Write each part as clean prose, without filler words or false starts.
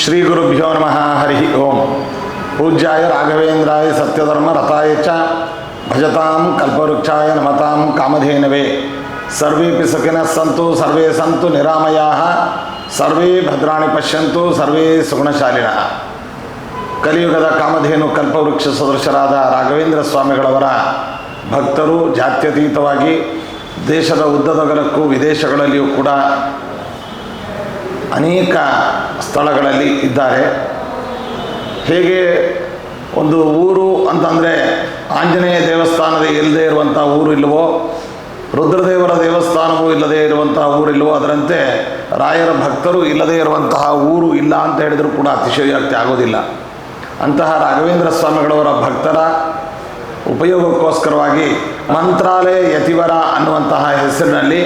ಶ್ರೀ ಗುರುಭ್ಯೋ ನಮಃ. ಹರಿ ಓಂ. ಪೂಜ್ಯಾಯ ರಾಘವೇಂದ್ರಾಯ ಸತ್ಯಧರ್ಮ ರಥಾಯ ಚ ಭಜತಾಂ ಕಲ್ಪವೃಕ್ಷಾಯ ನಮತಾಂ ಕಾಮಧೇನವೇ. ಸರ್ವೇಪಿ ಸುಖಿನಃ ಸಂತು ಸರ್ವೇ ಸಂತು ನಿರಾಮಯಾಃ ಸರ್ವೇ ಭದ್ರಾಣಿ ಪಶ್ಯಂತು ಸರ್ವೇ ಸುಗುಣಶಾಲಿನಃ. ಕಲಿಯುಗದ ಕಾಮಧೇನು ಕಲ್ಪವೃಕ್ಷ ಸದೃಶರಾದ ರಾಘವೇಂದ್ರ ಸ್ವಾಮಿಗಳವರ ಭಕ್ತರು ಜಾತ್ಯತೀತವಾಗಿ ದೇಶದ ಉದ್ದದಗಲಕ್ಕೂ ವಿದೇಶಗಳಲ್ಲಿಯೂ ಕೂಡ ಅನೇಕ ಸ್ಥಳಗಳಲ್ಲಿ ಇದ್ದಾರೆ. ಹೇಗೆ ಒಂದು ಊರು ಅಂತಂದರೆ ಆಂಜನೇಯ ದೇವಸ್ಥಾನದ ಇಲ್ಲದೆ ಇರುವಂಥ ಊರು ಇಲ್ಲವೋ, ರುದ್ರದೇವರ ದೇವಸ್ಥಾನವೂ ಇಲ್ಲದೇ ಇರುವಂತಹ ಊರಿಲ್ಲವೋ, ಅದರಂತೆ ರಾಯರ ಭಕ್ತರು ಇಲ್ಲದೇ ಇರುವಂತಹ ಊರು ಇಲ್ಲ ಅಂತ ಹೇಳಿದರೂ ಕೂಡ ಅತಿಶಯೋಕ್ತಿ ಆಗೋದಿಲ್ಲ. ಅಂತಹ ರಾಘವೇಂದ್ರ ಸ್ವಾಮಿಗಳವರ ಭಕ್ತರ ಉಪಯೋಗಕ್ಕೋಸ್ಕರವಾಗಿ ಮಂತ್ರಾಲಯ ಯತಿವರ ಅನ್ನುವಂತಹ ಹೆಸರಿನಲ್ಲಿ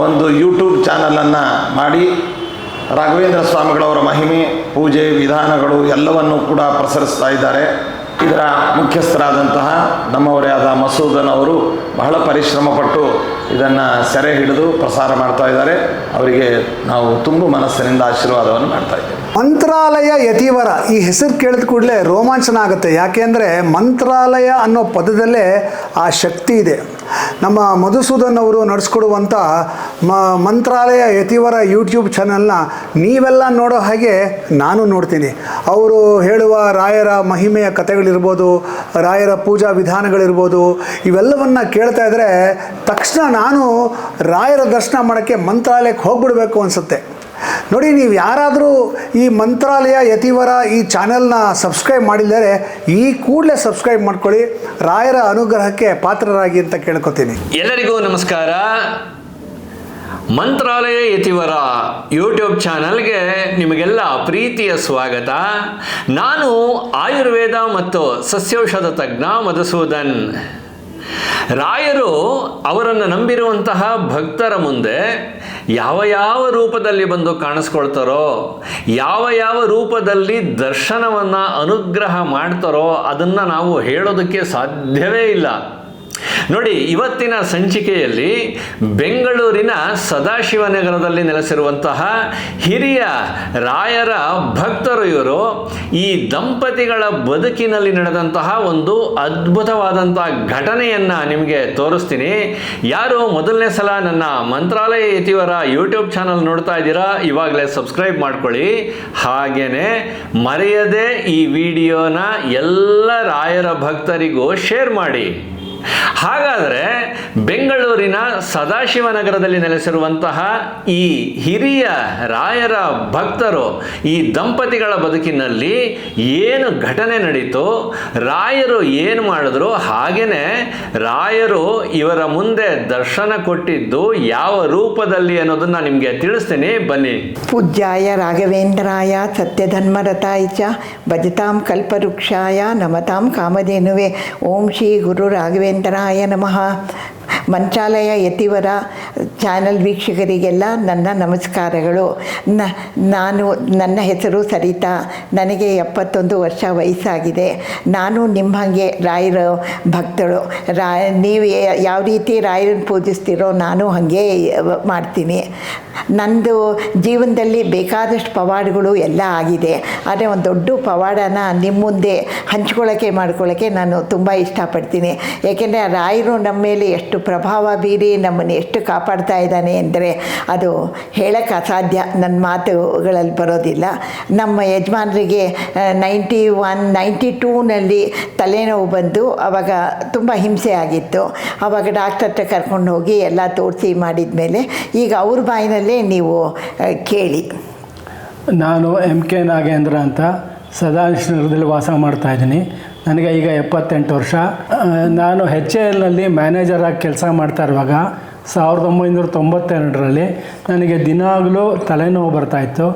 ಒಂದು ಯೂಟ್ಯೂಬ್ ಚಾನಲನ್ನು ಮಾಡಿ ರಾಘವೇಂದ್ರ ಸ್ವಾಮಿಗಳವರ ಮಹಿಮೆ, ಪೂಜೆ, ವಿಧಾನಗಳು ಎಲ್ಲವನ್ನೂ ಕೂಡ ಪ್ರಸರಿಸ್ತಾ ಇದ್ದಾರೆ. ಇದರ ಮುಖ್ಯಸ್ಥರಾದಂತಹ ನಮ್ಮವರೇ ಆದ ಮಸೂದನ್ ಅವರು ಬಹಳ ಪರಿಶ್ರಮಪಟ್ಟು ಇದನ್ನು ಸೆರೆ ಹಿಡಿದು ಪ್ರಸಾರ ಮಾಡ್ತಾ ಇದ್ದಾರೆ. ಅವರಿಗೆ ನಾವು ತುಂಬ ಮನಸ್ಸಿನಿಂದ ಆಶೀರ್ವಾದವನ್ನು ಮಾಡ್ತಾ ಇದ್ದೇವೆ. ಮಂತ್ರಾಲಯ ಯತಿವರ ಈ ಹೆಸರು ಕೇಳಿದ ಕೂಡಲೇ ರೋಮಾಂಚನ ಆಗುತ್ತೆ. ಯಾಕೆಂದರೆ ಮಂತ್ರಾಲಯ ಅನ್ನೋ ಪದದಲ್ಲೇ ಆ ಶಕ್ತಿ ಇದೆ. ನಮ್ಮ ಮಧುಸೂದನ್ ಅವರು ನಡೆಸ್ಕೊಡುವಂಥ ಮಂತ್ರಾಲಯ ಯತಿವರ ಯೂಟ್ಯೂಬ್ ಚಾನಲ್ನ ನೀವೆಲ್ಲ ನೋಡೋ ಹಾಗೆ ನಾನು ನೋಡ್ತೀನಿ. ಅವರು ಹೇಳುವ ರಾಯರ ಮಹಿಮೆಯ ಕಥೆಗಳಿರ್ಬೋದು, ರಾಯರ ಪೂಜಾ ವಿಧಾನಗಳಿರ್ಬೋದು, ಇವೆಲ್ಲವನ್ನು ಕೇಳ್ತಾ ಇದ್ದರೆ ತಕ್ಷಣ ನಾನು ರಾಯರ ದರ್ಶನ ಮಾಡೋಕ್ಕೆ ಮಂತ್ರಾಲಯಕ್ಕೆ ಹೋಗ್ಬಿಡ್ಬೇಕು ಅನಿಸುತ್ತೆ. ನೋಡಿ, ನೀವು ಯಾರಾದರೂ ಈ ಮಂತ್ರಾಲಯ ಯತಿವರ ಈ ಚಾನೆಲ್ನ ಸಬ್ಸ್ಕ್ರೈಬ್ ಮಾಡಿದರೆ ಈ ಕೂಡಲೇ ಸಬ್ಸ್ಕ್ರೈಬ್ ಮಾಡ್ಕೊಳ್ಳಿ, ರಾಯರ ಅನುಗ್ರಹಕ್ಕೆ ಪಾತ್ರರಾಗಿ ಅಂತ ಕೇಳ್ಕೊತೀನಿ. ಎಲ್ಲರಿಗೂ ನಮಸ್ಕಾರ. ಮಂತ್ರಾಲಯ ಯತಿವರ ಯೂಟ್ಯೂಬ್ ಚಾನಲ್ಗೆ ನಿಮಗೆಲ್ಲ ಪ್ರೀತಿಯ ಸ್ವಾಗತ. ನಾನು ಆಯುರ್ವೇದ ಮತ್ತು ಸಸ್ಯೌಷಧ ತಜ್ಞ ಮಧುಸೂದನ್. ರಾಯರು ಅವರನ್ನು ನಂಬಿರುವಂತಹ ಭಕ್ತರ ಮುಂದೆ ಯಾವ ಯಾವ ರೂಪದಲ್ಲಿ ಬಂದು ಕಾಣಿಸ್ಕೊಳ್ತಾರೋ, ಯಾವ ಯಾವ ರೂಪದಲ್ಲಿ ದರ್ಶನವನ್ನು ಅನುಗ್ರಹ ಮಾಡ್ತಾರೋ ಅದನ್ನು ನಾವು ಹೇಳೋದಕ್ಕೆ ಸಾಧ್ಯವೇ ಇಲ್ಲ. ನೋಡಿ, ಇವತ್ತಿನ ಸಂಚಿಕೆಯಲ್ಲಿ ಬೆಂಗಳೂರಿನ ಸದಾಶಿವನಗರದಲ್ಲಿ ನೆಲೆಸಿರುವಂತಹ ಹಿರಿಯ ರಾಯರ ಭಕ್ತರು ಇವರು. ಈ ದಂಪತಿಗಳ ಬದುಕಿನಲ್ಲಿ ನಡೆದಂತಹ ಒಂದು ಅದ್ಭುತವಾದಂತಹ ಘಟನೆಯನ್ನು ನಿಮಗೆ ತೋರಿಸ್ತೀನಿ. ಯಾರು ಮೊದಲನೇ ಸಲ ನನ್ನ ಮಂತ್ರಾಲಯ ಯತಿವರ ಯೂಟ್ಯೂಬ್ ಚಾನಲ್ ನೋಡ್ತಾ ಇದ್ದೀರಾ, ಇವಾಗಲೇ ಸಬ್ಸ್ಕ್ರೈಬ್ ಮಾಡ್ಕೊಳ್ಳಿ. ಹಾಗೇನೆ ಮರೆಯದೆ ಈ ವಿಡಿಯೋನ ಎಲ್ಲ ರಾಯರ ಭಕ್ತರಿಗೂ ಶೇರ್ ಮಾಡಿ. ಹಾಗಾದರೆ ಬೆಂಗಳೂರಿನ ಸದಾಶಿವನಗರದಲ್ಲಿ ನೆಲೆಸಿರುವಂತಹ ಈ ಹಿರಿಯ ರಾಯರ ಭಕ್ತರು, ಈ ದಂಪತಿಗಳ ಬದುಕಿನಲ್ಲಿ ಏನು ಘಟನೆ ನಡೀತು, ರಾಯರು ಏನು ಮಾಡಿದ್ರು, ಹಾಗೆಯೇ ರಾಯರು ಇವರ ಮುಂದೆ ದರ್ಶನ ಕೊಟ್ಟಿದ್ದು ಯಾವ ರೂಪದಲ್ಲಿ ಅನ್ನೋದನ್ನು ನಿಮಗೆ ತಿಳಿಸ್ತೀನಿ, ಬನ್ನಿ. ಪೂಜ್ಯಾಯ ರಾಘವೇಂದ್ರಾಯ ಸತ್ಯಧರ್ಮರತಾಯ ಚ ಭಜತಾಂ ಕಲ್ಪವೃಕ್ಷಾಯ ನಮತಾಂ ಕಾಮಧೇನುವೆ. ಓಂ ಶ್ರೀ ಗುರು ರಾಘವೇಂದ್ರಾಯ ನಮಃ. ಮಂತ್ರಾಲಯ ಯತಿವರ ಚಾನಲ್ ವೀಕ್ಷಕರಿಗೆಲ್ಲ ನನ್ನ ನಮಸ್ಕಾರಗಳು. ನನ್ನ ಹೆಸರು ಸರಿತಾ. ನನಗೆ 71 ವರ್ಷ ವಯಸ್ಸಾಗಿದೆ. ನಾನು ನಿಮ್ಮ ಹಾಗೆ ರಾಯರ ಭಕ್ತಳು. ನೀವು ಯಾವ ರೀತಿ ರಾಯರನ್ನು ಪೂಜಿಸ್ತೀರೋ ನಾನು ಹಾಗೆ ಮಾಡ್ತೀನಿ. ನಂದು ಜೀವನದಲ್ಲಿ ಬೇಕಾದಷ್ಟು ಪವಾಡಗಳು ಎಲ್ಲ ಆಗಿದೆ. ಆದರೆ ಒಂದು ದೊಡ್ಡ ಪವಾಡನ ನಿಮ್ಮ ಮುಂದೆ ಮಾಡ್ಕೊಳ್ಳೋಕ್ಕೆ ನಾನು ತುಂಬ ಇಷ್ಟಪಡ್ತೀನಿ. ಏಕೆಂದರೆ ಆ ರಾಯರು ನಮ್ಮ ಮೇಲೆ ಎಷ್ಟು ಪ್ರಭಾವ ಬೀರಿ ನಮ್ಮನ್ನು ಎಷ್ಟು ಕಾಪಾಡ್ತಾ ಇದ್ದಾನೆ ಅಂದರೆ ಅದು ಹೇಳೋಕ್ಕೆ ಅಸಾಧ್ಯ, ನನ್ನ ಮಾತುಗಳಲ್ಲಿ ಬರೋದಿಲ್ಲ. ನಮ್ಮ ಯಜಮಾನರಿಗೆ 92ನಲ್ಲಿ ತಲೆನೋವು ಬಂದು ಆವಾಗ ತುಂಬ ಹಿಂಸೆ ಆಗಿತ್ತು. ಆವಾಗ ಡಾಕ್ಟರ್ ಹತ್ರ ಕರ್ಕೊಂಡು ಹೋಗಿ ಎಲ್ಲ ತೋರಿಸಿ ಮಾಡಿದ ಮೇಲೆ ಈಗ ಅವ್ರ ಬಾಯಿನಲ್ಲೇ ನೀವು ಕೇಳಿ. ನಾನು MK ನಾಗೇಂದ್ರ ಅಂತ ಸದಾಶಿವನಗರದಲ್ಲಿ ವಾಸ ಮಾಡ್ತಾಯಿದ್ದೀನಿ. ನನಗೆ ಈಗ 78 ವರ್ಷ. ನಾನು HALನಲ್ಲಿ ಮ್ಯಾನೇಜರಾಗಿ ಕೆಲಸ ಮಾಡ್ತಾ ಇರುವಾಗ 1992ರಲ್ಲಿ ನನಗೆ ದಿನಾಗಲೂ ತಲೆನೋವು ಬರ್ತಾಯಿತ್ತು.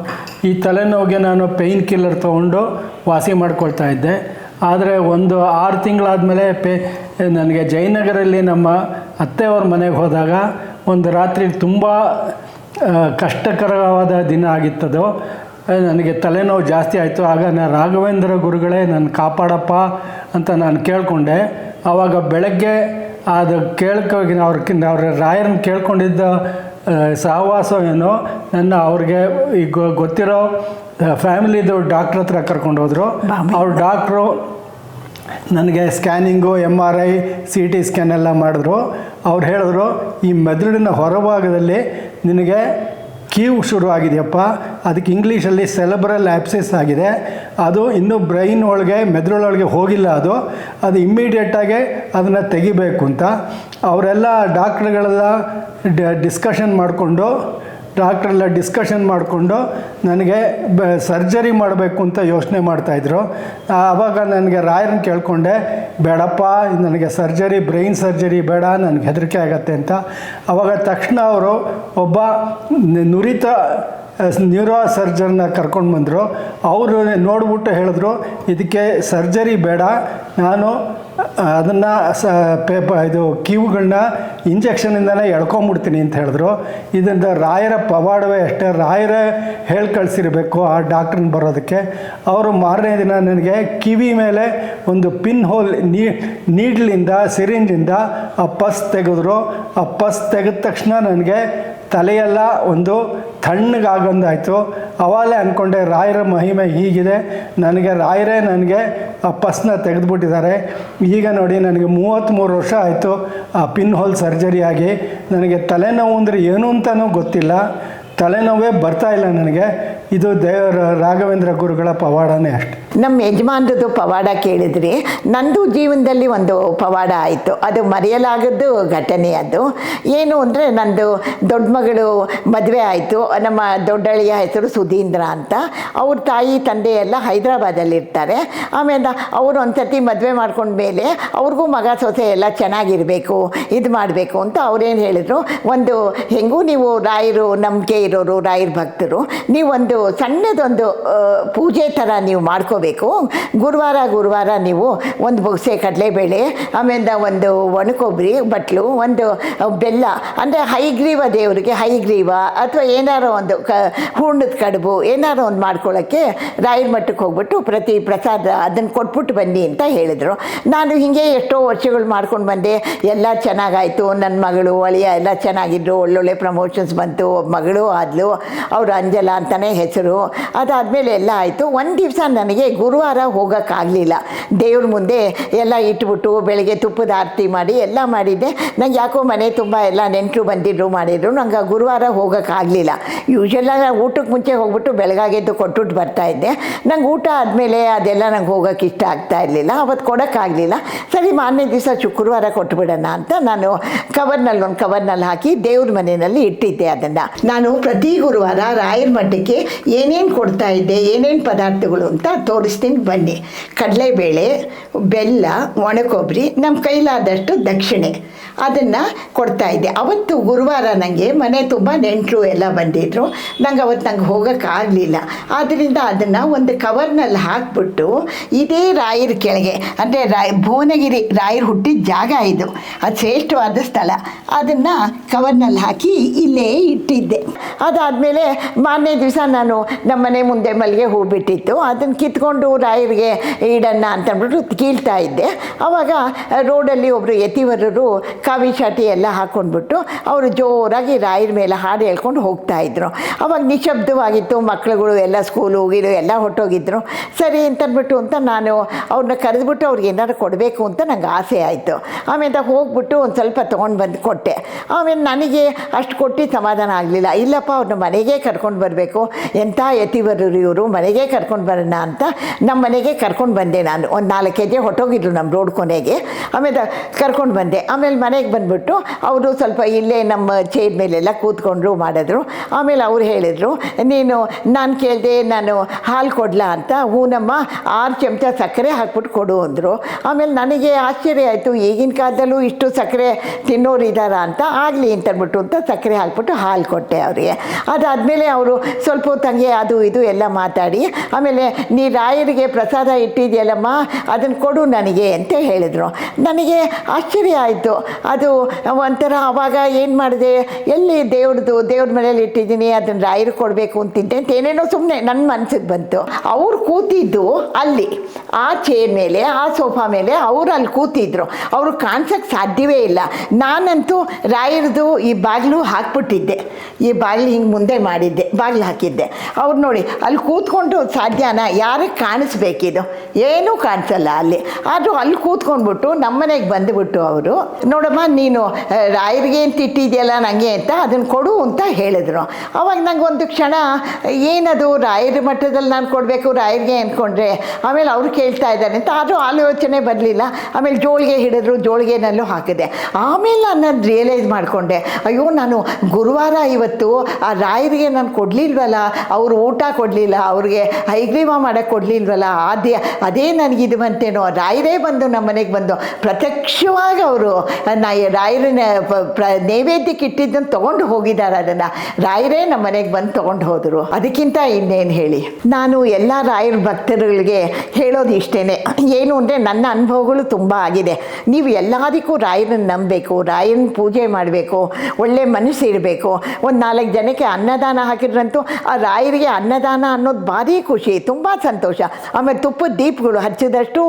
ಈ ತಲೆನೋವಿಗೆ ನಾನು ಪೇಯ್ನ್ ಕಿಲ್ಲರ್ ತೊಗೊಂಡು ವಾಸಿ ಮಾಡ್ಕೊಳ್ತಾ ಇದ್ದೆ. ಆದರೆ ಒಂದು 6 ತಿಂಗಳಾದಮೇಲೆ ನನಗೆ ಜಯನಗರಲ್ಲಿ ನಮ್ಮ ಅತ್ತೆಯವ್ರ ಮನೆಗೆ ಹೋದಾಗ ಒಂದು ರಾತ್ರಿ ತುಂಬ ಕಷ್ಟಕರವಾದ ದಿನ ಆಗಿತ್ತದು. ನನಗೆ ತಲೆನೋವು ಜಾಸ್ತಿ ಆಯಿತು. ಆಗ ನಾನು ರಾಘವೇಂದ್ರ ಗುರುಗಳೇ ನನ್ನ ಕಾಪಾಡಪ್ಪ ಅಂತ ನಾನು ಕೇಳಿಕೊಂಡೆ. ಆವಾಗ ಬೆಳಗ್ಗೆ ಅದು ಕೇಳ್ಕೋಗಿ ಅವ್ರ ರಾಯರನ್ನ ಕೇಳ್ಕೊಂಡಿದ್ದ ಸಹವಾಸ ಏನೋ ನನ್ನ ಅವ್ರಿಗೆ ಈಗ ಗೊತ್ತಿರೋ ಫ್ಯಾಮಿಲಿದು ಡಾಕ್ಟ್ರ್ ಹತ್ರ ಕರ್ಕೊಂಡು ಹೋದರು. ಅವ್ರ ಡಾಕ್ಟ್ರು ನನಗೆ ಸ್ಕ್ಯಾನಿಂಗು MRI CT ಸ್ಕ್ಯಾನ್ ಎಲ್ಲ ಮಾಡಿದ್ರು. ಅವ್ರು ಹೇಳಿದ್ರು, ಈ ಮೆದುಳಿನ ಹೊರಭಾಗದಲ್ಲಿ ನಿನಗೆ ಕೀವು ಶುರುವಾಗಿದೆಯಪ್ಪ, ಅದಕ್ಕೆ ಇಂಗ್ಲೀಷಲ್ಲಿ ಸೆಲೆಬ್ರಲ್ ಆ್ಯಪ್ಸಿಸ್ ಆಗಿದೆ, ಅದು ಇನ್ನೂ ಬ್ರೈನ್ ಒಳಗೆ ಮೆದುಳೊಳಗೆ ಹೋಗಿಲ್ಲ, ಅದು ಇಮ್ಮಿಡಿಯೇಟಾಗಿ ಅದನ್ನು ತೆಗಿಬೇಕು ಅಂತ ಅವರೆಲ್ಲ ಡಾಕ್ಟ್ರುಗಳೆಲ್ಲ ಡಿಸ್ಕಷನ್ ಮಾಡಿಕೊಂಡು ನನಗೆ ಸರ್ಜರಿ ಮಾಡಬೇಕು ಅಂತ ಯೋಚನೆ ಮಾಡ್ತಾಯಿದ್ರು. ಆವಾಗ ನನಗೆ ರಾಯರನ್ನ ಕೇಳಿಕೊಂಡೆ, ಬೇಡಪ್ಪ ನನಗೆ ಬ್ರೈನ್ ಸರ್ಜರಿ ಬೇಡ, ನನಗೆ ಹೆದರಿಕೆ ಆಗತ್ತೆ ಅಂತ. ಆವಾಗ ತಕ್ಷಣ ಅವರು ಒಬ್ಬ ನುರಿತ ನ್ಯೂರೋ ಸರ್ಜನ್ನ ಕರ್ಕೊಂಡು ಬಂದರು. ಅವರು ನೋಡ್ಬಿಟ್ಟು ಹೇಳಿದ್ರು, ಇದಕ್ಕೆ ಸರ್ಜರಿ ಬೇಡ, ನಾನು ಅದನ್ನು ಇದು ಕೀವುಗಳನ್ನ ಇಂಜೆಕ್ಷನಿಂದನೇ ಎಳ್ಕೊಂಬಿಡ್ತೀನಿ ಅಂತ ಹೇಳಿದ್ರು. ಇದರಿಂದ ರಾಯರ ಪವಾಡವೇ ಅಷ್ಟೇ, ರಾಯರೇ ಹೇಳಿ ಕಳಿಸಿರಬೇಕು ಆ ಡಾಕ್ಟ್ರನ್ನ ಬರೋದಕ್ಕೆ. ಅವರು ಮಾರನೇ ದಿನ ನನಗೆ ಕಿವಿ ಮೇಲೆ ಒಂದು ಪಿನ್ ಹೋಲ್ ನೀಡ್ಲಿಂದ ಸಿರಿಂಜಿಂದ ಆ ಪಸ್ ತೆಗೆದ್ರು. ಆ ಪಸ್ ತೆಗೆದ ತಕ್ಷಣ ನನಗೆ ತಲೆಯೆಲ್ಲ ಒಂದು ತಣ್ಣಗಾಗೊಂದಾಯಿತು. ಅವಾಗಲೇ ಅಂದ್ಕೊಂಡೆ, ರಾಯರ ಮಹಿಮೆ ಹೀಗಿದೆ, ರಾಯರೇ ನನಗೆ ಆ ಪಸ್ನ ತೆಗೆದುಬಿಟ್ಟಿದ್ದಾರೆ. ಈಗ ನೋಡಿ, ನನಗೆ 33 ವರ್ಷ ಆಯಿತು ಆ ಪಿನ್ ಹೋಲ್ ಸರ್ಜರಿ ಆಗಿ. ನನಗೆ ತಲೆನೋವು ಅಂದರೆ ಏನು ಅಂತಲೂ ಗೊತ್ತಿಲ್ಲ, ತಲೆನೋವೇ ಬರ್ತಾಯಿಲ್ಲ ನನಗೆ. ಇದು ದೇವರ ರಾಘವೇಂದ್ರ ಗುರುಗಳ ಪವಾಡನೇ ಅಷ್ಟೆ. ನಮ್ಮ ಯಜಮಾನ್ರದ್ದು ಪವಾಡ ಕೇಳಿದ್ರಿ. ನಂದು ಜೀವನದಲ್ಲಿ ಒಂದು ಪವಾಡ ಆಯಿತು, ಅದು ಮರೆಯಲಾಗದ್ದು ಘಟನೆ. ಅದು ಏನು ಅಂದರೆ, ನಂದು ದೊಡ್ಡ ಮಗಳು ಮದುವೆ ಆಯಿತು. ನಮ್ಮ ದೊಡ್ಡಳಿಯ ಹೆಸರು ಸುಧೀಂದ್ರ ಅಂತ. ಅವ್ರ ತಾಯಿ ತಂದೆ ಎಲ್ಲ ಹೈದ್ರಾಬಾದಲ್ಲಿರ್ತಾರೆ. ಆಮೇಲೆ ಅವರು ಒಂದು ಸರ್ತಿ ಮದುವೆ ಮಾಡ್ಕೊಂಡ ಮೇಲೆ ಅವ್ರಿಗೂ ಮಗ ಸೊಸೆ ಎಲ್ಲ ಚೆನ್ನಾಗಿರಬೇಕು, ಇದು ಮಾಡಬೇಕು ಅಂತ ಅವ್ರೇನು ಹೇಳಿದರು, ಒಂದು ಹೆಂಗೂ ನೀವು ರಾಯರು ನಂಬಿಕೆ ಇರೋರು, ರಾಯರ ಭಕ್ತರು, ನೀವೊಂದು ಸಣ್ಣದೊಂದು ಪೂಜೆ ಥರ ನೀವು ಮಾಡ್ಕೋಬೇಕು. ಗುರುವಾರ ನೀವು ಒಂದು ಬೊಗಸೆ ಕಡಲೆಬೇಳೆ, ಆಮೇಲೆ ಒಂದು ಒಣಕೊಬ್ಬರಿ ಬಟ್ಲು, ಒಂದು ಬೆಲ್ಲ, ಅಂದರೆ ಹೈಗ್ರೀವ ದೇವರಿಗೆ ಹೈಗ್ರೀವ ಅಥವಾ ಏನಾರೋ ಒಂದು ಹೂರ್ಣದ ಕಡುಬು ಏನಾರೋ ಒಂದು ಮಾಡ್ಕೊಳ್ಳೋಕ್ಕೆ ರಾಯರ ಮಠಕ್ಕೆ ಹೋಗ್ಬಿಟ್ಟು ಪ್ರತಿ ಪ್ರಸಾದ ಅದನ್ನು ಕೊಟ್ಬಿಟ್ಟು ಬನ್ನಿ ಅಂತ ಹೇಳಿದರು. ನಾನು ಹೀಗೆ ಎಷ್ಟೋ ವರ್ಷಗಳು ಮಾಡ್ಕೊಂಡು ಬಂದೆ. ಎಲ್ಲ ಚೆನ್ನಾಗಾಯಿತು. ನನ್ನ ಮಗಳು ಅಳಿಯ ಎಲ್ಲ ಚೆನ್ನಾಗಿದ್ದರು, ಒಳ್ಳೊಳ್ಳೆ ಪ್ರಮೋಷನ್ಸ್ ಬಂತು. ಮಗಳು ಆದಳು, ಅವರು ಅಂಜಲಾ ಅಂತಲೇ ಹೆಸರು. ಅದಾದಮೇಲೆ ಎಲ್ಲ ಆಯಿತು. ಒಂದು ದಿವಸ ನನಗೆ ಗುರುವಾರ ಹೋಗೋಕ್ಕಾಗಲಿಲ್ಲ. ದೇವ್ರ ಮುಂದೆ ಎಲ್ಲ ಇಟ್ಬಿಟ್ಟು ಬೆಳಗ್ಗೆ ತುಪ್ಪದ ಆರತಿ ಮಾಡಿ ಎಲ್ಲ ಮಾಡಿದ್ದೆ. ನಂಗೆ ಯಾಕೋ ಮನೆ ತುಂಬ ಎಲ್ಲ ನೆಂಟರು ಬಂದಿದ್ರು ಮಾಡಿದ್ರು. ನಂಗೆ ಗುರುವಾರ ಹೋಗೋಕ್ಕಾಗಲಿಲ್ಲ. ಯೂಶ್ವಲಾಗಿ ಊಟಕ್ಕೆ ಮುಂಚೆ ಹೋಗ್ಬಿಟ್ಟು ಬೆಳಗಾಗೆದ್ದು ಕೊಟ್ಬಿಟ್ಟು ಬರ್ತಾಯಿದ್ದೆ. ನಂಗೆ ಊಟ ಆದಮೇಲೆ ಅದೆಲ್ಲ ನಂಗೆ ಹೋಗೋಕ್ಕೆ ಇಷ್ಟ ಆಗ್ತಾ ಇರಲಿಲ್ಲ, ಅವತ್ತು ಕೊಡೋಕ್ಕಾಗಲಿಲ್ಲ. ಸರಿ, ಮಾರನೇ ದಿವಸ ಶುಕ್ರವಾರ ಕೊಟ್ಬಿಡೋಣ ಅಂತ ನಾನು ಒಂದು ಕವರ್ನಲ್ಲಿ ಹಾಕಿ ದೇವ್ರ ಮನೆಯಲ್ಲಿ ಇಟ್ಟಿದ್ದೆ. ಅದನ್ನು ನಾನು ಪ್ರತಿ ಗುರುವಾರ ರಾಯರ ಮಠಕ್ಕೆ ಏನೇನು ಕೊಡ್ತಾ ಇದ್ದೆ, ಏನೇನು ಪದಾರ್ಥಗಳು ಅಂತ ತೋರಿಸ್ತೀನಿ ಬನ್ನಿ. ಕಡಲೆಬೇಳೆ, ಬೆಲ್ಲ, ಒಣಕೊಬ್ಬರಿ, ನಮ್ಮ ಕೈಲಾದಷ್ಟು ದಕ್ಷಿಣೆ ಅದನ್ನು ಕೊಡ್ತಾಯಿದ್ದೆ. ಅವತ್ತು ಗುರುವಾರ ನನಗೆ ಮನೆ ತುಂಬ ನೆಂಟರು ಎಲ್ಲ ಬಂದಿದ್ದರು. ನಂಗೆ ಹೋಗೋಕ್ಕಾಗಲಿಲ್ಲ. ಆದ್ದರಿಂದ ಅದನ್ನು ಒಂದು ಕವರ್ನಲ್ಲಿ ಹಾಕ್ಬಿಟ್ಟು ಇದೇ ರಾಯರ ಕೆಳಗೆ, ಅಂದರೆ ಭುವನಗಿರಿ ರಾಯರು ಹುಟ್ಟಿದ ಜಾಗ ಇದು, ಅದು ಶ್ರೇಷ್ಠವಾದ ಸ್ಥಳ, ಅದನ್ನು ಕವರ್ನಲ್ಲಿ ಹಾಕಿ ಇಲ್ಲೇ ಇಟ್ಟಿದ್ದೆ. ಅದಾದಮೇಲೆ ಮಾರನೇ ದಿವಸ ನಾನು ನಮ್ಮನೆ ಮುಂದೆ ಮಲ್ಲಿಗೆ ಹೂ ಬಿಟ್ಟಿತ್ತು, ಅದನ್ನು ಕಿತ್ಕೊಂಡು ರಾಯರಿಗೆ ಇಡೋಣ ಅಂತಂದ್ಬಿಟ್ಟು ಕೀಳ್ತಾ ಇದ್ದೆ. ಆವಾಗ ರೋಡಲ್ಲಿ ಒಬ್ಬರು ಯತಿವರರು ಕಾವಿ ಶಾಟಿ ಎಲ್ಲ ಹಾಕ್ಕೊಂಡ್ಬಿಟ್ಟು ಅವರು ಜೋರಾಗಿ ರಾಯರ ಮೇಲೆ ಹಾಡು ಹೇಳ್ಕೊಂಡು ಹೋಗ್ತಾಯಿದ್ರು. ಅವಾಗ ನಿಶಬ್ದವಾಗಿತ್ತು, ಮಕ್ಕಳುಗಳು ಎಲ್ಲ ಸ್ಕೂಲು ಹೋಗಿರು ಎಲ್ಲ ಹೊಟ್ಟೋಗಿದ್ರು. ಸರಿ ಅಂತಂದ್ಬಿಟ್ಟು ಅಂತ ನಾನು ಅವ್ರನ್ನ ಕರೆದ್ಬಿಟ್ಟು ಅವ್ರಿಗೆ ಏನಾದ್ರು ಕೊಡಬೇಕು ಅಂತ ನಂಗೆ ಆಸೆ ಆಯಿತು. ಆಮೇಲೆ ಹೋಗ್ಬಿಟ್ಟು ಒಂದು ಸ್ವಲ್ಪ ತೊಗೊಂಡು ಬಂದು ಕೊಟ್ಟೆ. ಆಮೇಲೆ ನನಗೆ ಅಷ್ಟು ಕೊಟ್ಟು ಸಮಾಧಾನ ಆಗಲಿಲ್ಲ. ಇಲ್ಲಪ್ಪ, ಅವ್ರನ್ನ ಮನೆಗೆ ಕರ್ಕೊಂಡು ಬರಬೇಕು, ಎಂಥ ಯತಿವರರು ಇವರು, ಮನೆಗೆ ಕರ್ಕೊಂಡು ಬರೋಣ ಅಂತ ನಮ್ಮ ಮನೆಗೆ ಕರ್ಕೊಂಡು ಬಂದೆ. ನಾನು ಒಂದು 4 ಹೆಜ್ಜೆ ಹೊಟ್ಟೋಗಿದ್ರು ನಮ್ಮ ರೋಡ್ ಕೊನೆಗೆ. ಆಮೇಲೆ ಕರ್ಕೊಂಡು ಬಂದೆ. ಆಮೇಲೆ ಮನೆಗೆ ಬಂದುಬಿಟ್ಟು ಅವರು ಸ್ವಲ್ಪ ಇಲ್ಲೇ ನಮ್ಮ ಚೇರ್ ಮೇಲೆಲ್ಲ ಕೂತ್ಕೊಂಡ್ರು ಮಾಡಿದ್ರು. ಆಮೇಲೆ ಅವ್ರು ಹೇಳಿದರು, ನಾನು ಕೇಳಿದೆ, ನಾನು ಹಾಲು ಕೊಡಲಾ ಅಂತ. ಹೂನಮ್ಮ, 6 ಚಮಚ ಸಕ್ಕರೆ ಹಾಕ್ಬಿಟ್ಟು ಕೊಡು ಅಂದರು. ಆಮೇಲೆ ನನಗೆ ಆಶ್ಚರ್ಯ ಆಯಿತು, ಈಗಿನ ಕಾಲದಲ್ಲೂ ಇಷ್ಟು ಸಕ್ಕರೆ ತಿನ್ನೋರು ಇದ್ದಾರಾ ಅಂತ. ಆಗಲಿ ಅಂತಂದ್ಬಿಟ್ಟು ಅಂತ ಸಕ್ಕರೆ ಹಾಕ್ಬಿಟ್ಟು ಹಾಲು ಕೊಟ್ಟೆ ಅವರಿಗೆ. ಅದಾದಮೇಲೆ ಅವರು ಸ್ವಲ್ಪ ಹೊತ್ತಂಗೆ ಅದು ಇದು ಎಲ್ಲ ಮಾತಾಡಿ ಆಮೇಲೆ ನೀ ರಾಯರಿಗೆ ಪ್ರಸಾದ ಇಟ್ಟಿದೆಯಲ್ಲಮ್ಮ, ಅದನ್ನು ಕೊಡು ನನಗೆ ಅಂತ ಹೇಳಿದರು. ನನಗೆ ಆಶ್ಚರ್ಯ ಆಯಿತು. ಅದು ಒಂಥರ ಆವಾಗ ಏನು ಮಾಡಿದೆ, ಎಲ್ಲಿ ದೇವ್ರ ಮನೇಲಿ ಇಟ್ಟಿದ್ದೀನಿ ಅದನ್ನು ರಾಯರು ಕೊಡಬೇಕು ಅಂತಿದ್ದೆ ಅಂತ ಏನೇನೋ ಸುಮ್ಮನೆ ನನ್ನ ಮನಸ್ಸಿಗೆ ಬಂತು. ಅವ್ರು ಕೂತಿದ್ದು ಅಲ್ಲಿ ಆ ಚೇರ್ ಮೇಲೆ, ಆ ಸೋಫಾ ಮೇಲೆ ಅವ್ರು ಅಲ್ಲಿ ಕೂತಿದ್ರು. ಅವರು ಕಾಣಿಸೋಕ್ಕೆ ಸಾಧ್ಯವೇ ಇಲ್ಲ. ನಾನಂತೂ ರಾಯರದು ಈ ಬಾಗಿಲು ಹಾಕ್ಬಿಟ್ಟಿದ್ದೆ, ಈ ಬಾಗಿಲು ಹಿಂಗೆ ಮುಂದೆ ಮಾಡಿದ್ದೆ, ಬಾಗಿಲು ಹಾಕಿದ್ದೆ. ಅವ್ರು ನೋಡಿ ಅಲ್ಲಿ ಕೂತ್ಕೊಂಡು ಸಾಧ್ಯನಾ, ಯಾರಿಗೆ ಕಾಣಿಸ್ಬೇಕಿದು, ಏನೂ ಕಾಣಿಸಲ್ಲ ಅಲ್ಲಿ. ಆದರೂ ಅಲ್ಲಿ ಕೂತ್ಕೊಂಡ್ಬಿಟ್ಟು ನಮ್ಮನೆಗೆ ಬಂದುಬಿಟ್ಟು ಅವರು, ನೋಡಮ್ಮ ನೀನು ರಾಯರಿಗೆ ಅಂತ ಇಟ್ಟಿದೆಯಲ್ಲ ನನಗೆ ಅಂತ, ಅದನ್ನು ಕೊಡು ಅಂತ ಹೇಳಿದ್ರು. ಅವಾಗ ನಂಗೆ ಒಂದು ಕ್ಷಣ ಏನದು ರಾಯರ ಮಟ್ಟದಲ್ಲಿ ನಾನು ಕೊಡಬೇಕು ರಾಯರಿಗೆ ಅಂದ್ಕೊಂಡ್ರೆ, ಆಮೇಲೆ ಅವ್ರು ಕೇಳ್ತಾ ಇದ್ದಾರೆ ಅಂತ ಆದರೂ ಆಲೋಚನೆ ಬರಲಿಲ್ಲ. ಆಮೇಲೆ ಜೋಳಿಗೆ ಹಿಡಿದ್ರು, ಜೋಳಿಗೆನಲ್ಲೂ ಹಾಕಿದೆ. ಆಮೇಲೆ ನಾನು ರಿಯಲೈಸ್ ಮಾಡಿಕೊಂಡೆ, ಅಯ್ಯೋ ನಾನು ಗುರುವಾರ ಇವತ್ತು ಆ ರಾಯರಿಗೆ ನಾನು ಕೊಡಲಿಲ್ವಲ್ಲ, ಅವರು ಊಟ ಕೊಡಲಿಲ್ಲ, ಅವ್ರಿಗೆ ಹೈಗ್ರೀವ ಮಾಡೋಕ್ಕೆ ಕೊಡಲಿಲ್ವಲ್ಲ, ಅದೇ ನನಗಿದು ಬಂತೇನೋ. ರಾಯರೇ ಬಂದು ನಮ್ಮ ಮನೆಗೆ ಬಂದು ಪ್ರತ್ಯಕ್ಷವಾಗಿ ಅವರು ರಾಯರನ್ನ ನೈವೇದ್ಯಕ್ಕೆ ಇಟ್ಟಿದ್ದನ್ನು ತೊಗೊಂಡು ಹೋಗಿದ್ದಾರೆ. ಅದನ್ನು ರಾಯರೇ ನಮ್ಮ ಮನೆಗೆ ಬಂದು ತೊಗೊಂಡು ಹೋದರು. ಅದಕ್ಕಿಂತ ಇನ್ನೇನು ಹೇಳಿ. ನಾನು ಎಲ್ಲ ರಾಯರ ಭಕ್ತರುಗಳಿಗೆ ಹೇಳೋದು ಇಷ್ಟೇ, ಏನು ಅಂದರೆ ನನ್ನ ಅನುಭವಗಳು ತುಂಬ ಆಗಿದೆ. ನೀವು ಎಲ್ಲದಕ್ಕೂ ರಾಯರನ್ನು ನಂಬಬೇಕು, ರಾಯರನ್ನ ಪೂಜೆ ಮಾಡಬೇಕು, ಒಳ್ಳೆ ಮನಸ್ಸು ಇರಬೇಕು. ಒಂದು 4 ಜನಕ್ಕೆ ಅನ್ನದಾನ ಹಾಕಿದ್ರಂತೂ ಆ ರಾಯರಿಗೆ ಅನ್ನದಾನ ಅನ್ನೋದು ಭಾರಿ ಖುಷಿ, ತುಂಬ ಸಂತೋಷ. ಆಮೇಲೆ ತುಪ್ಪದ ದೀಪಗಳು ಹಚ್ಚಿದಷ್ಟು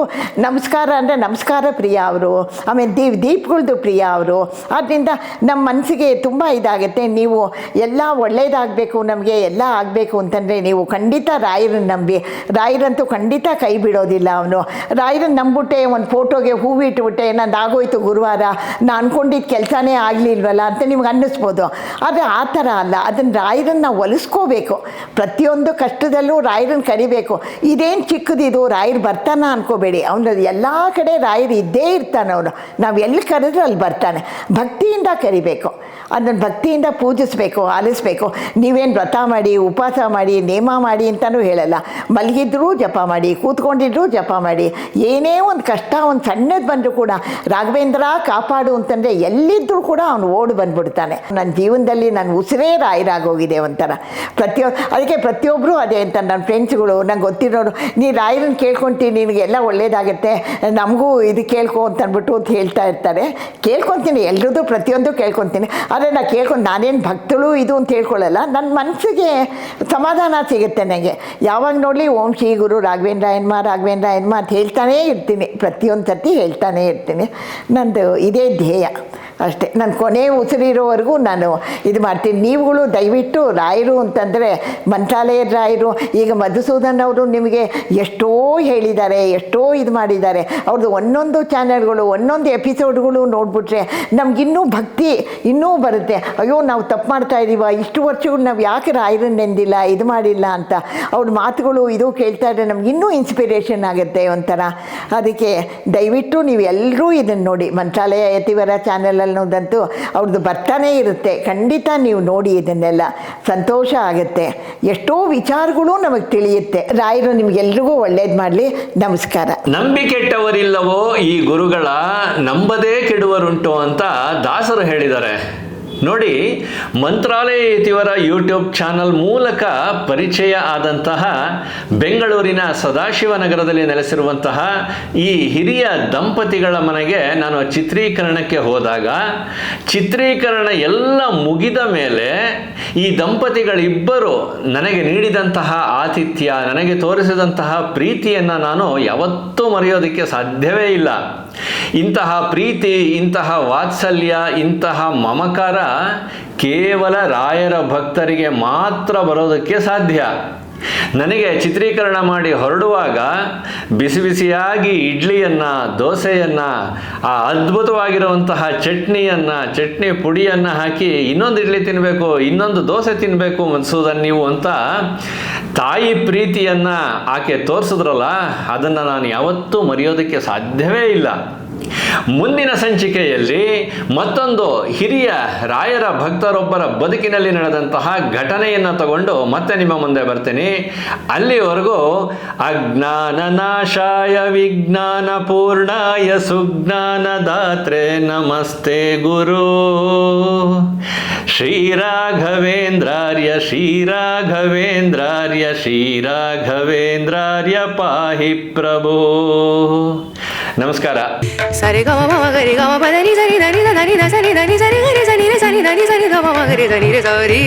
ನಮಸ್ಕಾರ ಅಂದರೆ ನಮಸ್ಕಾರ ಪ್ರಿಯ ಅವರು. ಆಮೇಲೆ ದೀಪಗಳದ್ದು ಪ್ರಿಯ ಅವರು. ಆದ್ದರಿಂದ ನಮ್ಮ ಮನಸ್ಸಿಗೆ ತುಂಬ ಇದಾಗುತ್ತೆ. ನೀವು ಎಲ್ಲ ಒಳ್ಳೆಯದಾಗಬೇಕು, ನಮಗೆ ಎಲ್ಲ ಆಗಬೇಕು ಅಂತಂದರೆ ನೀವು ಖಂಡಿತ ರಾಯರನ್ನು ನಂಬಿ. ರಾಯರಂತೂ ಖಂಡಿತ ಕೈ ಬಿಡೋದಿಲ್ಲ. ಅವನು ರಾಯರನ್ನು ನಂಬಿಬಿಟ್ಟೆ ಒಂದು ಫೋಟೋಗೆ ಹೂವು ಇಟ್ಬಿಟ್ಟೆ ನಂದು ಆಗೋಯ್ತು ಗುರುವಾರ, ನಾನು ಅಂದ್ಕೊಂಡಿದ್ದು ಕೆಲಸನೇ ಆಗಲಿಲ್ವಲ್ಲ ಅಂತ ನಿಮ್ಗೆ ಅನ್ನಿಸ್ಬೋದು. ಆದರೆ ಆ ಥರ ಅಲ್ಲ. ಅದನ್ನು ರಾಯರನ್ನು ನಾವು ಒಲಿಸ್ಕೋಬೇಕು. ಪ್ರತಿಯೊಂದು ಕಷ್ಟದಲ್ಲೂ ರಾಯರನ್ನು ಕರಿಬೇಕು. ಇದೇನು ಚಿಕ್ಕದಿದು ರಾಯರು ಬರ್ತಾನೆ ಅನ್ಕೋಬೇಡಿ. ಅವನು ಎಲ್ಲ ಕಡೆ ರಾಯರು ಇದ್ದೇ ಇರ್ತಾನೆ. ಅವನು ನಾವು ಎಲ್ಲಿ ಕರೆದ್ರೂ ಅಲ್ಲಿ ಬರ್ತಾನೆ. ಭಕ್ತಿಯಿಂದ ಕರಿಬೇಕು, ಅದನ್ನು ಭಕ್ತಿಯಿಂದ ಪೂಜಿಸಬೇಕು, ಆಲಿಸಬೇಕು. ನೀವೇನು ವ್ರತ ಮಾಡಿ, ಉಪವಾಸ ಮಾಡಿ, ನೇಮ ಮಾಡಿ ಅಂತಲೂ ಹೇಳಲ್ಲ. ಮಲಗಿದ್ರೂ ಜಪ ಮಾಡಿ, ಕೂತ್ಕೊಂಡಿದ್ರೂ ಜಪ ಮಾಡಿ. ಏನೇ ಒಂದು ಕಷ್ಟ ಒಂದು ಸಣ್ಣದು ಬಂದರೂ ಕೂಡ ರಾಘವೇಂದ್ರ ಕಾಪಾಡು ಅಂತಂದರೆ ಎಲ್ಲಿದ್ದರೂ ಕೂಡ ಅವನು ಓಡಿ ಬಂದುಬಿಡ್ತಾನೆ. ನನ್ನ ಜೀವನದಲ್ಲಿ ನನ್ನ ಉಸಿರೇ ರಾಯರಾಗೋಗಿದೆ ಒಂಥರ. ಅದಕ್ಕೆ ಪ್ರತಿಯೊಬ್ಬರು ಅದೇ ಅಂತ ನನ್ನ ಫ್ರೆಂಡ್ಸ್ಗಳು ನಂಗೆ ಗೊತ್ತಿರೋರು, ನೀ ರಾಯರನ್ನು ಕೇಳ್ಕೊಂತೀನಿ ನಿನಗೆಲ್ಲ ಒಳ್ಳೇದಾಗುತ್ತೆ, ನಮಗೂ ಇದು ಕೇಳ್ಕೊ ಅಂತಂದ್ಬಿಟ್ಟು ಅಂತ ಹೇಳ್ತಾ ಇರ್ತಾರೆ. ಕೇಳ್ಕೊತೀನಿ, ಎಲ್ರದ್ದು ಪ್ರತಿಯೊಂದು ಕೇಳ್ಕೊತೀನಿ. ಆದರೆ ನಾನೇನು ಭಕ್ತಳು ಇದು ಅಂತ ಹೇಳ್ಕೊಳ್ಳಲ್ಲ. ನನ್ನ ಮನಸ್ಸಿಗೆ ಸಮಾಧಾನ ಸಿಗುತ್ತೆ ನನಗೆ. ಯಾವಾಗ ನೋಡಲಿ ಓಂ ಶ್ರೀ ಗುರು ರಾಘವೇಂದ್ರಾಯನ್ಮ ರಾಘವೇಂದ್ರಾಯನ್ಮ ಅಂತ ಹೇಳ್ತಾನೇ ಇರ್ತೀನಿ. ಪ್ರತಿಯೊಂದು ಸರ್ತಿ ಹೇಳ್ತಾನೇ ಇರ್ತೀನಿ. ನಂದು ಇದೇ ಧ್ಯೇಯ ಅಷ್ಟೇ. ನಾನು ಕೊನೆ ಉಸಿರಿರೋವರೆಗೂ ನಾನು ಇದು ಮಾಡ್ತೀನಿ. ನೀವುಗಳು ದಯವಿಟ್ಟು ರಾಯರು ಅಂತಂದರೆ ಮಂತ್ರಾಲಯದ ರಾಯರು, ಈಗ ಮಧುಸೂದನ್ ಅವರು ನಿಮಗೆ ಎಷ್ಟೋ ಹೇಳಿದ್ದಾರೆ, ಎಷ್ಟೋ ಇದು ಮಾಡಿದ್ದಾರೆ. ಅವ್ರದ್ದು ಒಂದೊಂದು ಚಾನೆಲ್ಗಳು, ಒಂದೊಂದು ಎಪಿಸೋಡ್ಗಳು ನೋಡಿಬಿಟ್ರೆ ನಮಗಿನ್ನೂ ಭಕ್ತಿ ಇನ್ನೂ ಬರುತ್ತೆ. ಅಯ್ಯೋ ನಾವು ತಪ್ಪು ಮಾಡ್ತಾ ಇದ್ದೀವ, ಇಷ್ಟು ವರ್ಷಗಳು ನಾವು ಯಾಕೆ ರಾಯರನ್ನು ನೆಂದಿಲ್ಲ, ಇದು ಮಾಡಿಲ್ಲ ಅಂತ ಅವ್ರ ಮಾತುಗಳು ಇದು ಕೇಳ್ತಾ ಇದ್ದರೆ ನಮಗಿನ್ನೂ ಇನ್ಸ್ಪಿರೇಷನ್ ಆಗುತ್ತೆ ಒಂಥರ. ಅದಕ್ಕೆ ದಯವಿಟ್ಟು ನೀವು ಎಲ್ಲರೂ ಇದನ್ನು ನೋಡಿ. ಮಂತ್ರಾಲಯ ಯತಿವರ ಚಾನೆಲ್ ಅನ್ನೋದಂತೂ ಅವ್ರದ್ದು ಬರ್ತಾನೇ ಇರುತ್ತೆ. ಖಂಡಿತ ನೀವು ನೋಡಿ, ಇದನ್ನೆಲ್ಲ ಸಂತೋಷ ಆಗುತ್ತೆ. ಎಷ್ಟೋ ವಿಚಾರಗಳು ನಮಗೆ ತಿಳಿಯುತ್ತೆ. ರಾಯರು ನಿಮಗೆಲ್ರಿಗೂ ಒಳ್ಳೇದು ಮಾಡಲಿ. ನಮಸ್ಕಾರ. ನಂಬಿಕೆಟ್ಟವರಿಲ್ಲವೋ ಈ ಗುರುಗಳ, ನಂಬದೇ ಕೆಡುವರುಂಟು ಅಂತ ದಾಸರು ಹೇಳಿದ್ದಾರೆ. ನೋಡಿ, ಮಂತ್ರಾಲಯ ಯತಿವರ ಯೂಟ್ಯೂಬ್ ಚಾನಲ್ ಮೂಲಕ ಪರಿಚಯ ಆದಂತಹ ಬೆಂಗಳೂರಿನ ಸದಾಶಿವನಗರದಲ್ಲಿ ನೆಲೆಸಿರುವಂತಹ ಈ ಹಿರಿಯ ದಂಪತಿಗಳ ಮನೆಗೆ ನಾನು ಚಿತ್ರೀಕರಣಕ್ಕೆ ಹೋದಾಗ, ಚಿತ್ರೀಕರಣ ಎಲ್ಲ ಮುಗಿದ ಮೇಲೆ ಈ ದಂಪತಿಗಳಿಬ್ಬರು ನನಗೆ ನೀಡಿದಂತಹ ಆತಿಥ್ಯ, ನನಗೆ ತೋರಿಸಿದಂತಹ ಪ್ರೀತಿಯನ್ನು ನಾನು ಯಾವತ್ತೂ ಮರೆಯೋದಕ್ಕೆ ಸಾಧ್ಯವೇ ಇಲ್ಲ. ಇಂತಹ ಪ್ರೀತಿ, ಇಂತಹ ವಾತ್ಸಲ್ಯ, ಇಂತಹ ಮಮಕಾರ ಕೇವಲ ರಾಯರ ಭಕ್ತರಿಗೆ ಮಾತ್ರ ಬರೋದಕ್ಕೆ ಸಾಧ್ಯ. ನನಗೆ ಚಿತ್ರೀಕರಣ ಮಾಡಿ ಹೊರಡುವಾಗ ಬಿಸಿ ಬಿಸಿಯಾಗಿ ಇಡ್ಲಿಯನ್ನು, ದೋಸೆಯನ್ನು, ಆ ಅದ್ಭುತವಾಗಿರುವಂತಹ ಚಟ್ನಿ ಪುಡಿಯನ್ನು ಹಾಕಿ ಇನ್ನೊಂದು ಇಡ್ಲಿ ತಿನ್ನಬೇಕು, ಇನ್ನೊಂದು ದೋಸೆ ತಿನ್ನಬೇಕು ಮಧುಸೂದನ್ ನೀವು ಅಂತ ತಾಯಿ ಪ್ರೀತಿಯನ್ನು ಆಕೆ ತೋರಿಸಿದ್ರಲ್ಲ, ಅದನ್ನು ನಾನು ಯಾವತ್ತೂ ಮರೆಯೋದಕ್ಕೆ ಸಾಧ್ಯವೇ ಇಲ್ಲ. ಮುಂದಿನ ಸಂಚಿಕೆಯಲ್ಲಿ ಮತ್ತೊಂದು ಹಿರಿಯ ರಾಯರ ಭಕ್ತರೊಬ್ಬರ ಬದುಕಿನಲ್ಲಿ ನಡೆದಂತಹ ಘಟನೆಯನ್ನು ತಗೊಂಡು ಮತ್ತೆ ನಿಮ್ಮ ಮುಂದೆ ಬರ್ತೀನಿ. ಅಲ್ಲಿವರೆಗೂ ಅಜ್ಞಾನ ನಾಶಾಯ ವಿಜ್ಞಾನ ಪೂರ್ಣಾಯ ಸುಜ್ಞಾನದಾತ್ರೆ ನಮಸ್ತೆ ಗುರು. ಶ್ರೀರಾಘವೇಂದ್ರಾರ್ಯ ಶ್ರೀರಾಘವೇಂದ್ರಾರ್ಯ ಶ್ರೀರಾಘವೇಂದ್ರಾರ್ಯ ಪಾಹಿ ಪ್ರಭೋ. ನಮಸ್ಕಾರ. ಸರಿ ಗಮ ಮಮ ಗರಿ ಗಮ ಪದ ನಿ ಸರಿ ಧನಿ ಧನಿ ಧ ಸರಿ ಧನಿ ಸರಿ ಗರಿ ಸರಿ ರೆ ಸರಿ ಧನಿ ಸರಿ ಗಮ ಮಮ ಗರಿ ಧನಿ ರೆ ಸರಿ